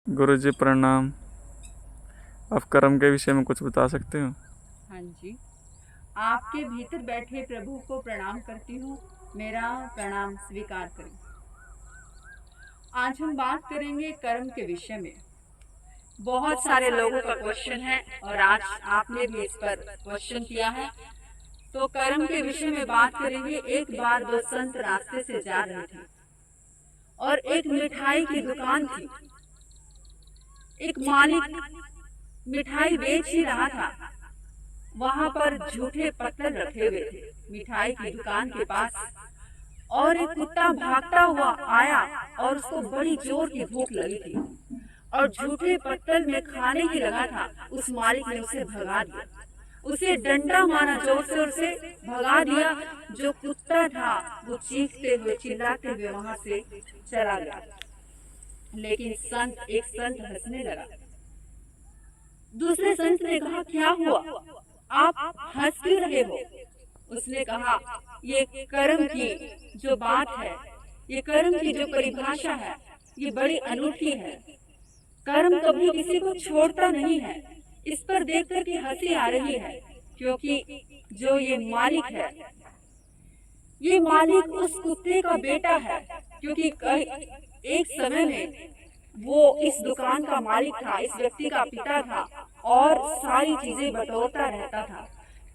गुरुजी प्रणाम। आप कर्म के विषय में कुछ बता सकते हो? हाँ जी, आपके भीतर बैठे प्रभु को प्रणाम करती हूँ। मेरा प्रणाम स्वीकार करें। आज हम बात करेंगे कर्म के विषय में। बहुत सारे लोगों का क्वेश्चन है और आज आपने भी इस पर क्वेश्चन किया है, तो कर्म के विषय में बात करेंगे। एक बार दो संत रास्ते से जा रहे थे और एक मिठाई की दुकान थी। एक मालिक मिठाई बेच ही रहा था। वहां पर झूठे पत्तल रखे हुए थे मिठाई की दुकान के पास, और एक कुत्ता भागता हुआ आया और उसको बड़ी जोर की भूख लगी थी और झूठे पत्तल में खाने ही लगा था। उस मालिक ने उसे भगा दिया, उसे डंडा मारा, जोर से उसे भगा दिया। जो कुत्ता था वो चीखते हुए चिल्लाते हुए वहां से चला गया। लेकिन एक संत हंसने लगा। दूसरे संत ने कहा, क्या हुआ, आप हंस क्यों रहे हो? उसने कहा, ये कर्म की जो बात है, ये कर्म की जो परिभाषा है, ये बड़ी अनूठी है। कर्म कभी किसी को छोड़ता नहीं है। इस पर देख कर के हंसी आ रही है, क्योंकि जो ये मालिक है, ये मालिक उस कुत्ते का बेटा है। क्योंकि एक समय में वो इस दुकान का मालिक था, इस व्यक्ति का पिता था और सारी चीजें बटोरता रहता था,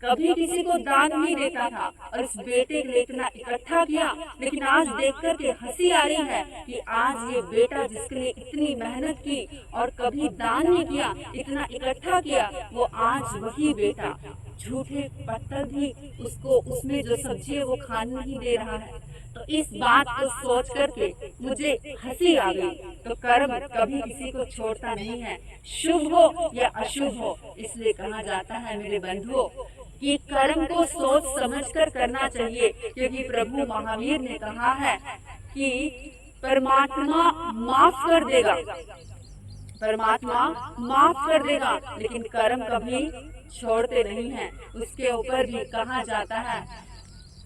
कभी किसी को दान नहीं देता था। और इस बेटे के लिए इतना इकट्ठा किया, लेकिन आज देखकर के हंसी आ रही है कि आज ये बेटा जिसके लिए इतनी मेहनत की और कभी दान नहीं किया, इतना इकट्ठा किया, वो आज वही बेटा झूठे पत्थर भी उसको, उसमें जो सब्जी है वो खाने नहीं दे रहा है। तो इस बात को सोच करके मुझे हंसी आ गई। तो कर्म कभी किसी को छोड़ता नहीं है, शुभ हो या अशुभ हो। इसलिए कहा जाता है मेरे बंधुओं कि कर्म को सोच समझकर करना चाहिए, क्योंकि प्रभु महावीर ने कहा है कि परमात्मा माफ कर देगा, परमात्मा माफ कर देगा, लेकिन कर्म कभी छोड़ते नहीं हैं। उसके ऊपर भी कहा जाता है,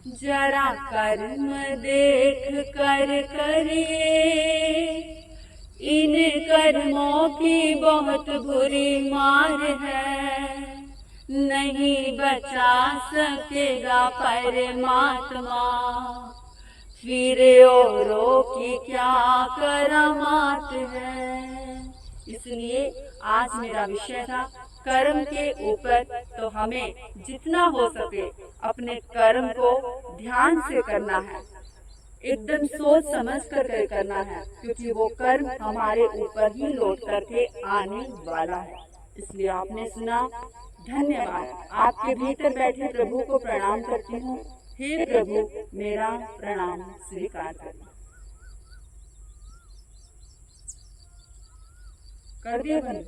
जरा कर्म देख कर करिए, इन कर्मों की बहुत बुरी मार है, नहीं बचा सकेगा परमात्मा, फिर औरों की क्या करामात है। इसलिए आज मेरा विषय था कर्म के ऊपर। तो हमें जितना हो सके अपने कर्म को ध्यान से करना है, एकदम सोच समझ कर करना है, क्योंकि वो कर्म हमारे ऊपर ही लौट करके आने वाला है। इसलिए आपने सुना, धन्यवाद। आपके भीतर बैठे प्रभु को प्रणाम करती हूँ। हे प्रभु, मेरा प्रणाम स्वीकार करें। कर दिया बंद।